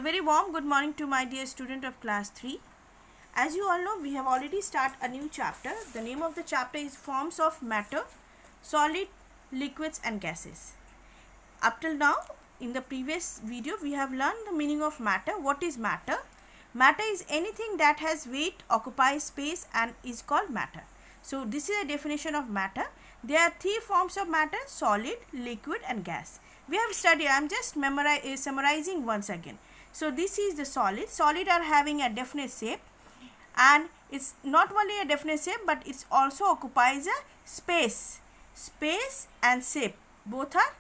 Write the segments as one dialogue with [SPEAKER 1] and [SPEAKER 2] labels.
[SPEAKER 1] very warm good morning to my dear student of class 3. As you all know, we have already started a new chapter. The name of the chapter is Forms of Matter, Solid, Liquids and Gases. Up till now, in the previous video, we have learned the meaning of matter. What is matter? Matter is anything that has weight, occupies space and is called matter. So, this is a definition of matter. There are three forms of matter: solid, liquid and gas. We have studied, I am just summarizing once again. So, this is the solid. Solid are having a definite shape, and it's not only a definite shape but it also occupies a space. Space and shape both are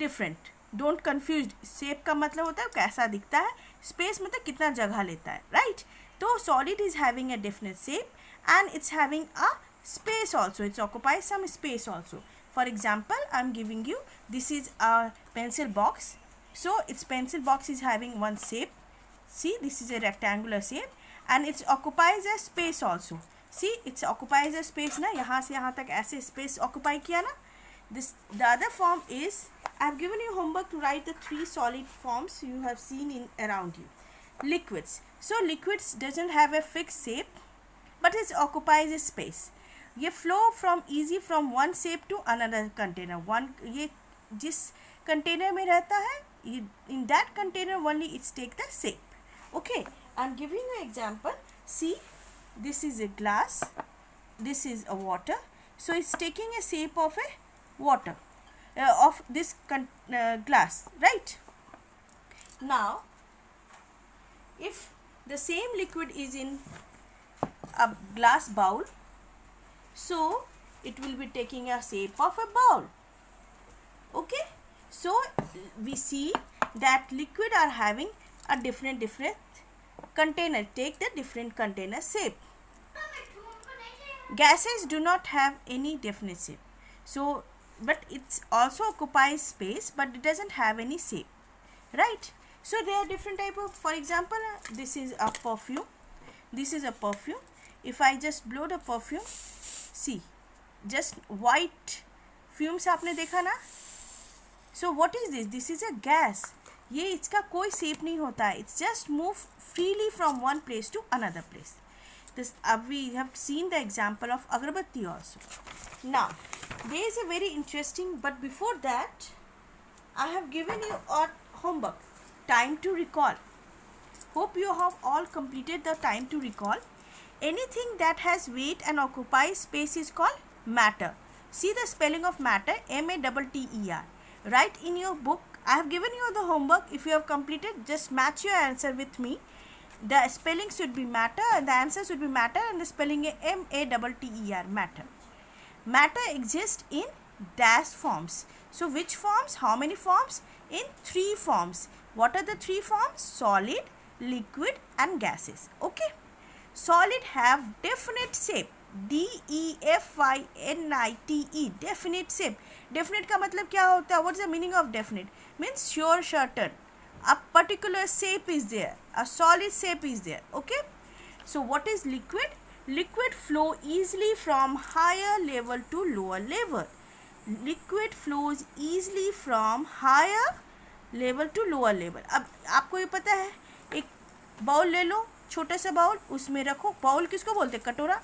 [SPEAKER 1] different. Don't confuse. Shape का मतलब होता है कैसा दिखता है, space मतलब कितना जगह लेता है, right? तो solid is having a definite shape and it's having a space also. It occupies some space also. For example, I am giving you, this is a pencil box. So its pencil box is having one shape. See, this is a rectangular shape and it occupies a space also. See, it occupies a space ना, यहाँ से यहाँ तक ऐसे space occupy किया ना. This the other form is, I have given you homework to write the three solid forms you have seen in around you. Liquids. So liquids doesn't have a fixed shape but it occupies a space. ये flow from easy from one shape to another container. One ये जिस container में रहता है, in that container only it's take the shape. Okay, I'm giving you an example. See, this is a glass, this is a water. So it's taking a shape of a water, of this glass, right? Now, if the same liquid is in a glass bowl, so it will be taking a shape of a bowl. Okay, so we see that liquid are having a different container. Take the different container shape. Gases do not have any definite shape. So, but it also occupies space, but it doesn't have any shape, right? So there are different type of, for example, this is a perfume. This is a perfume. If I just blow the perfume, see, just white fumes आपने देखा ना? So what is this? This is a gas. ये इसका कोई shape नहीं होता है. It's just move freely from one place to another place. This we have seen the example of agarbatti also. Now there is a very interesting, but before that I have given you a homework, time to recall. Hope you have all completed the time to recall. Anything that has weight and occupies space is called matter. See the spelling of matter, M-A-T-T-E-R. Write in your book. I have given you the homework. If you have completed, just match your answer with me. The spelling should be matter and the answer should be matter, and the spelling is M-A-T-T-E-R, matter. Matter exists in dash forms. So which forms? How many forms? In three forms. What are the three forms? Solid, liquid and gases. Okay. Solid have definite shape. D-E-F-I-N-I-T-E, definite shape. Definite का मतलब क्या होता है? What is the meaning of definite? Means sure, certain. A particular shape is there. A solid shape is there. Okay. So what is liquid? Liquid flow easily from higher level to lower level. Liquid flows easily from higher level to lower level. अब आपको ये पता है, एक bowl ले लो, छोटा सा bowl, उसमें रखो. बाउल किसको बोलते हैं? कटोरा.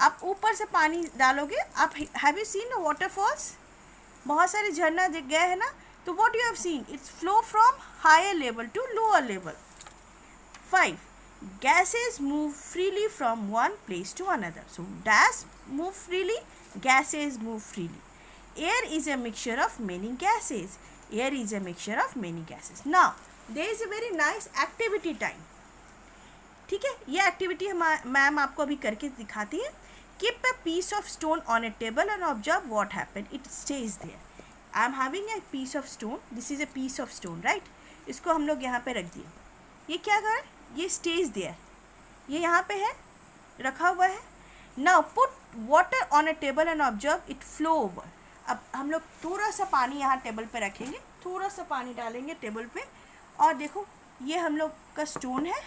[SPEAKER 1] आप ऊपर से पानी डालोगे. आप हैव यू सीन वाटरफॉल्स? बहुत सारे झरना गए हैं ना. तो what you have seen? It's flow from higher level to lower level. 5. Gases move freely from one place to another. So dash move freely, gases move freely. Air is a mixture of many gases. Air is a mixture of many gases. Now there is a very nice activity time. ठीक है, ये activity ma'am आपको अभी करके दिखाती है. Keep a piece of stone on a table and observe what happened. It stays there. I am having a piece of stone. This is a piece of stone, right? इसको हम लोग यहाँ पे रख दिए. ये क्या कर? ये stays there. ये यहाँ पे है, रखा हुआ है. Now put water on a table and observe it flow over. अब हम लोग थोड़ा सा पानी यहाँ टेबल पे रखेंगे. थोड़ा सा पानी डालेंगे टेबल पे और देखो ये हम लोग का स्टोन है.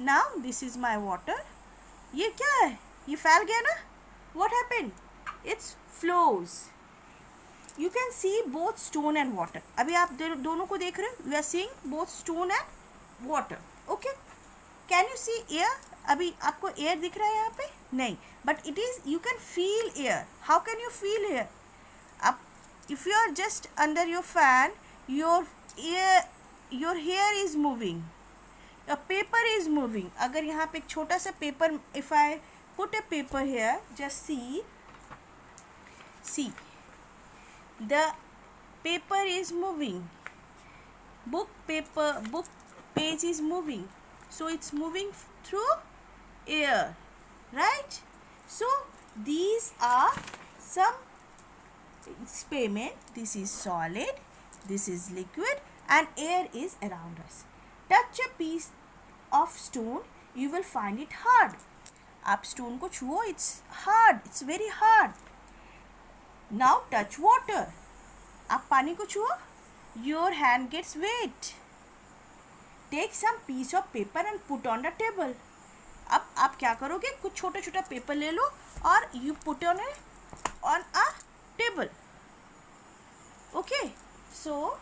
[SPEAKER 1] Now this is my water. ये क्या है? ये फैल गया ना? What happened? It flows. You can see both stone and water. अभी आप दोनों को देख रहे हो. You are seeing both stone and water. Okay, can you see air? अभी आपको air दिख रहा है यहाँ पे? नहीं, but it is, you can feel air. How can you feel air? अब if you are just under your fan, your hair is moving, your paper is moving. अगर यहाँ पे एक छोटा सा paper, if I put a paper here, just see, the paper is moving, book page is moving, so it's moving through air, right? So these are some experiment. This is solid, this is liquid, and air is around us. Touch a piece of stone, you will find it hard. आप stone को छुओ, it's hard, it's very hard. Now touch water, आप पानी को छुओ, your hand gets wet. Take some piece of paper and put on the table. अब आप क्या करोगे, कुछ छोटा छोटा पेपर ले लो और you put on a table. Okay, so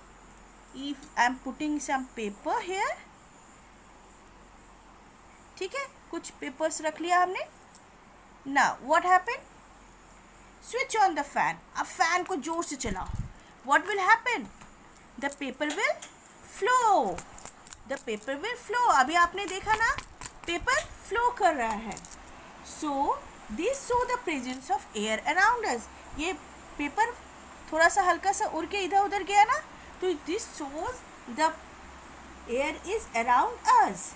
[SPEAKER 1] if I am putting some paper here, ठीक है, कुछ पेपर्स रख लिया हमने. Now what happened? Switch on the fan. अब फैन को जोर से चलाओ. What will happen? The paper will flow. The paper will flow. अभी आपने देखा ना, पेपर फ्लो कर रहा है. So this show the presence of air around us. ये पेपर थोड़ा सा हल्का सा उड़ के इधर उधर गया ना, तो this shows the air is around us.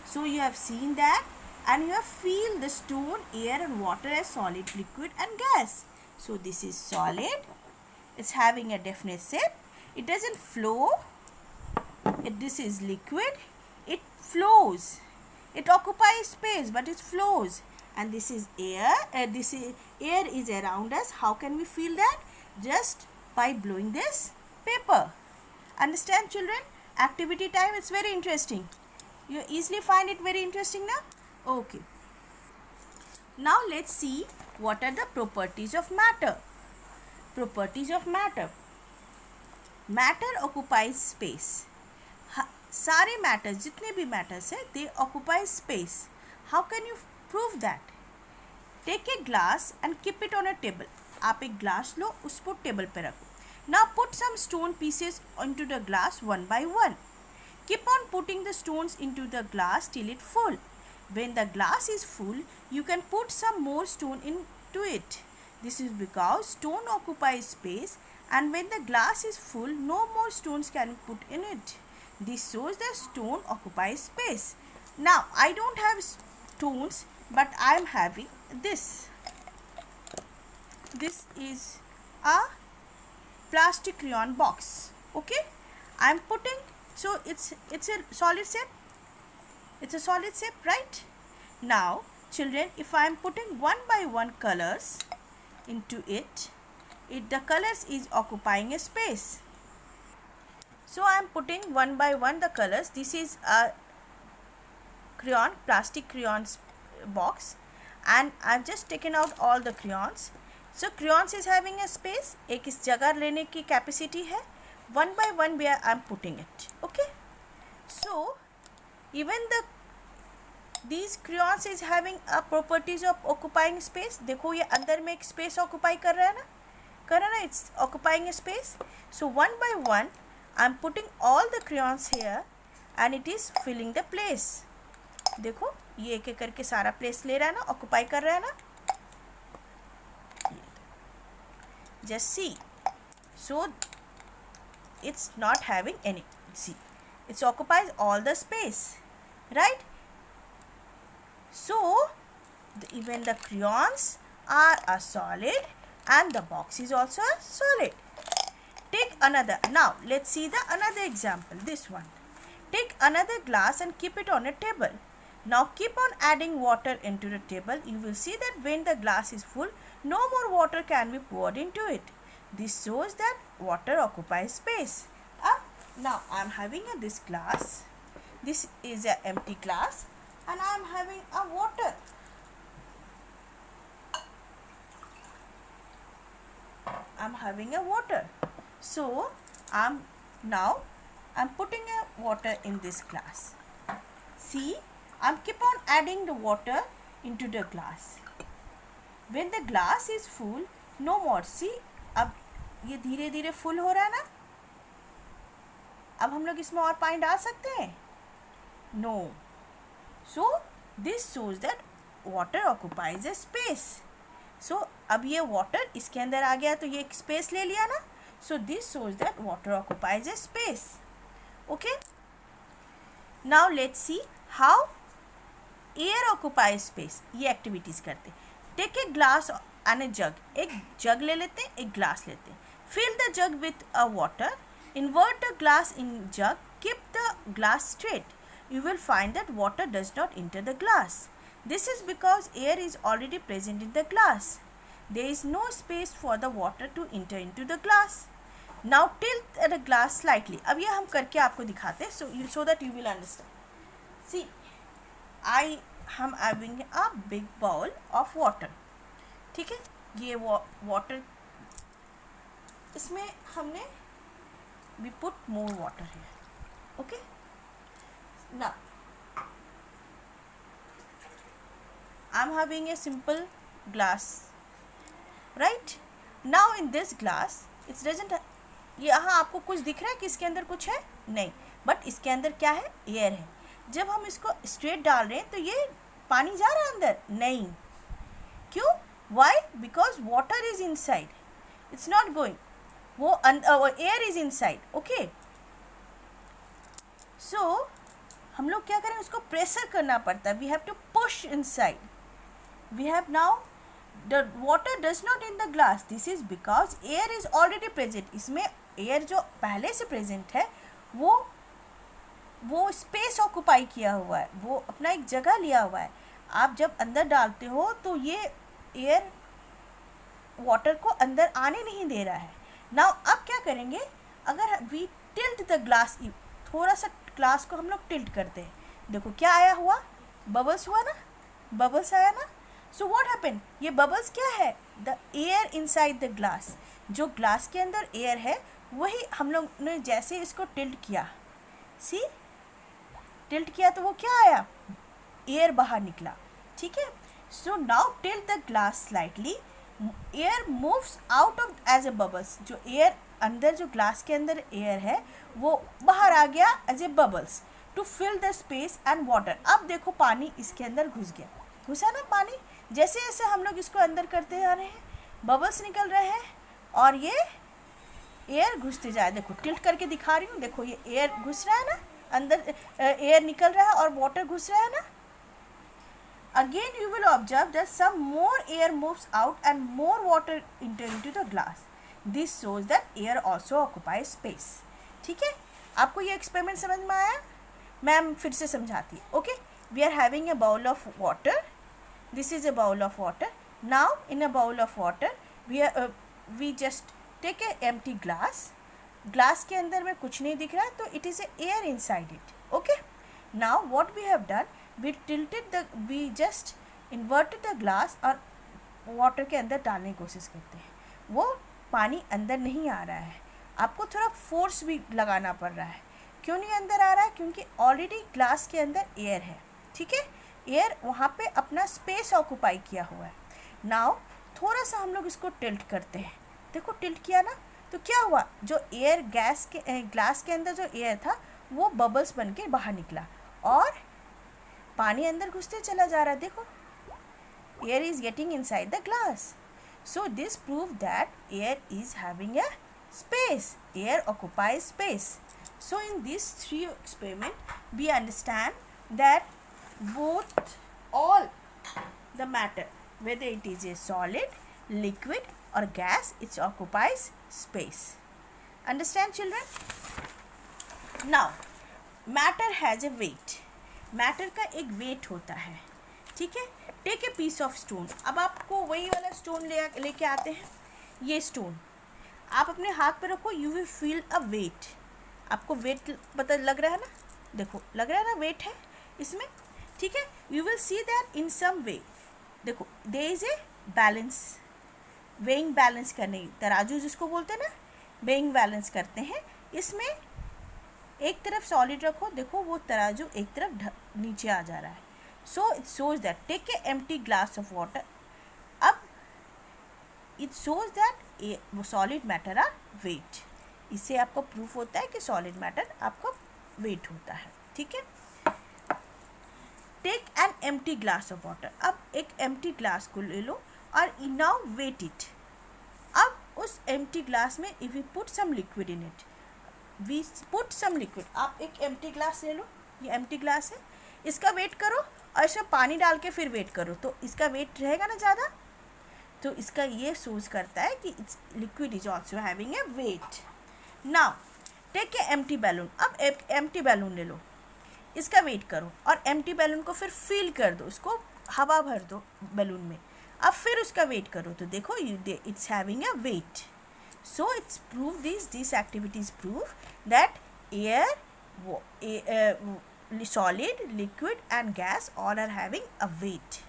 [SPEAKER 1] So you have seen that, and you have feel the stone, air and water as solid, liquid and gas. So this is solid, it's having a definite shape, it doesn't flow, this is liquid, it flows, it occupies space but it flows. And this is air, air is around us. How can we feel that? Just by blowing this paper. Understand, children? Activity time, it's very interesting. You easily find it very interesting now? Okay. Now let's see what are the properties of matter. Properties of matter. Matter occupies space. सारे matters, जितने भी matters है, they occupy space. How can you prove that? Take a glass and keep it on a table. आप एक glass लो, उसको table पे रखो. Now put some stone pieces into the glass one by one. Keep on putting the stones into the glass till it full. When the glass is full, you can put some more stone into it. This is because stone occupies space, and when the glass is full, no more stones can be put in it. This shows that stone occupies space. Now, I don't have stones, but I am having this. This is a plastic crayon box. Okay, I am putting, so it's a solid shape. It's a solid shape, right? Now, children, if I am putting one by one colors into it, the colors is occupying a space. So I am putting one by one the colors. This is a crayon, plastic crayons box, and I have just taken out all the crayons. So crayons is having a space. एक इस जगह लेने की capacity है. One by one where I am putting it. Okay. So even these crayons is having a properties of occupying space. देखो ये अंदर में एक space occupy कर रहा है ना, it's occupying a space. So one by one I am putting all the crayons here, and it is filling the place. देखो ये एक एक करके सारा place ले रहा है ना, occupy कर रहा है ना. Just see. So it's not having any. See, it occupies all the space, right? So even the crayons are a solid, and the box is also a solid. Take another. Now let's see the another example. This one. Take another glass and keep it on a table. Now keep on adding water into the table. You will see that when the glass is full, no more water can be poured into it. This shows that water occupies space. Now I am having this glass. This is an empty glass, and I am having a water. I am having a water. So I'm putting a water in this glass. See, I'm keep on adding the water into the glass. When the glass is full, no more. See, अब ये धीरे धीरे full हो रहा है ना. अब हम लोग इसमें और पानी डाल सकते हैं? No. So this shows that water occupies a space. So अब ये water इसके अंदर आ गया तो ये एक space ले लिया ना. So this shows that water occupies a space. Okay. Now let's see how air occupies space. ये activities करते. Take a glass and a jug. एक jug ले लेते हैं, एक glass लेते हैं. Fill the jug with a water. Invert the glass in jug. Keep the glass straight. You will find that water does not enter the glass. This is because air is already present in the glass. There is no space for the water to enter into the glass. Now tilt the glass slightly. अब ये हम करके आपको दिखाते हैं so that you will understand. See, I am having a big bowl of water. ठीक है, ये water इसमें हमने we put more water here. Okay. Now I am having a simple glass, right? Now in this glass it doesn't. यहाँ आपको कुछ दिख रहा है कि इसके अंदर कुछ है? नहीं, बट इसके अंदर क्या है? एयर है. जब हम इसको स्ट्रेट डाल रहे हैं तो ये पानी जा रहा है अंदर? नहीं. क्यों? Why? Because water is inside, it's not going. वो air is inside. Okay, so हम लोग क्या करें, उसको प्रेशर करना पड़ता है. We have to push inside. We have now the water does not in the glass. This is because air is already present. इसमें एयर जो पहले से प्रेजेंट है वो स्पेस ऑक्यूपाई किया हुआ है, वो अपना एक जगह लिया हुआ है. आप जब अंदर डालते हो तो ये एयर वाटर को अंदर आने नहीं दे रहा है. नाउ अब क्या करेंगे, अगर वी टिल्ट द ग्लास, थोड़ा सा ग्लास को हम लोग टिल्ट करते हैं. देखो क्या आया हुआ, बबल्स हुआ ना, बबल्स आया ना. सो व्हाट हैपन, ये बबल्स क्या है? The air inside the glass. जो ग्लास के अंदर एयर है वही हम लोग ने जैसे इसको टिल्ट किया, सी टिल्ट किया तो वो क्या आया, एयर बाहर निकला. ठीक है. So now tilt the glass slightly. Air moves out of as a bubbles. जो एयर अंदर, जो ग्लास के अंदर एयर है वो बाहर आ गया as a bubbles to fill the space and water. अब देखो पानी इसके अंदर घुस गया, घुसा ना पानी. जैसे जैसे हम लोग इसको अंदर करते जा रहे हैं बबल्स निकल रहे हैं और ये एयर घुसते जाए. देखो टिल्ट करके दिखा रही हूँ. देखो ये एयर घुस रहा है ना अंदर, एयर निकल रहा है और वाटर घुस रहा है ना. Again you will observe that some more air moves out and more water enter into the glass. This shows that air also occupy space. ठीक है, आपको ये एक्सपेरिमेंट समझ में आया? मैम फिर से समझाती है. Okay, we are having a bowl of water. This is a bowl of water. Now in a bowl of water we just take a empty glass. Glass के अंदर में कुछ नहीं दिख रहा है तो it is a air inside it. Okay, now what we have done, we just inverted the glass और वाटर के अंदर डालने की कोशिश करते हैं. वो पानी अंदर नहीं आ रहा है, आपको थोड़ा फोर्स भी लगाना पड़ रहा है. क्यों नहीं अंदर आ रहा है? क्योंकि ऑलरेडी ग्लास के अंदर एयर है. ठीक है, एयर वहाँ पे अपना स्पेस ऑक्यूपाई किया हुआ है. नाउ थोड़ा सा हम लोग इसको टिल्ट करते हैं. देखो टिल्ट किया ना तो क्या हुआ, जो एयर ग्लास के अंदर जो एयर था वो बबल्स बन के बाहर निकला और पानी अंदर घुसते चला जा रहा है. देखो air is getting inside the glass. So this prove that air is having a space. Air occupies space. So in this 3 experiment we understand that both all the matter, whether it is a solid, liquid or gas, it occupies space. Understand children? Now matter has a weight. matter का एक weight होता है. ठीक है, take a piece of stone. अब आपको वही वाला stone लेके आते हैं. ये stone आप अपने हाथ पे रखो, you will feel a weight. आपको weight पता लग रहा है ना, देखो लग रहा है ना weight है इसमें. ठीक है, you will see that in some way. देखो there is a balance, weighing balance करने, तराजू जिसको बोलते हैं ना, weighing balance करते हैं. इसमें एक तरफ सॉलिड रखो, देखो वो तराजू एक तरफ नीचे आ जा रहा है. So it shows that take a empty glass of water. अब इट शोज दैट वो सॉलिड मैटर आर वेट. इससे आपको प्रूफ होता है कि सॉलिड मैटर आपका वेट होता है. ठीक है. Take an empty glass of water. अब एक एम्प्टी ग्लास को ले लो और नाउ वेट इट. अब उस एम्प्टी ग्लास में if we put some liquid in it, we put some liquid. आप एक एम्प्टी ग्लास ले लो, ये एम्प्टी ग्लास है, इसका वेट करो और इसमें पानी डाल के फिर वेट करो, तो इसका वेट रहेगा ना ज़्यादा. तो इसका ये सोच करता है कि it's liquid is also having a weight. Now take a empty balloon. अब एक एम्प्टी बैलून ले लो, इसका वेट करो और एम्प्टी बैलून को फिर फिल कर दो, उसको हवा भर दो बैलून में. अब फिर उसका वेट करो तो देखो it's having a weight. So it's prove this activities prove that air, solid, liquid and gas all are having a weight.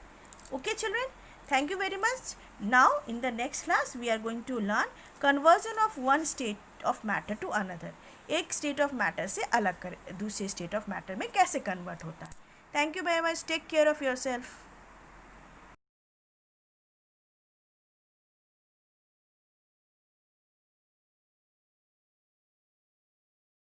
[SPEAKER 1] Okay children, thank you very much. Now in the next class we are going to learn conversion of one state of matter to another. एक state of matter से अलग कर दूसरे state of matter में कैसे convert होता है. Thank you very much. Take care of yourself.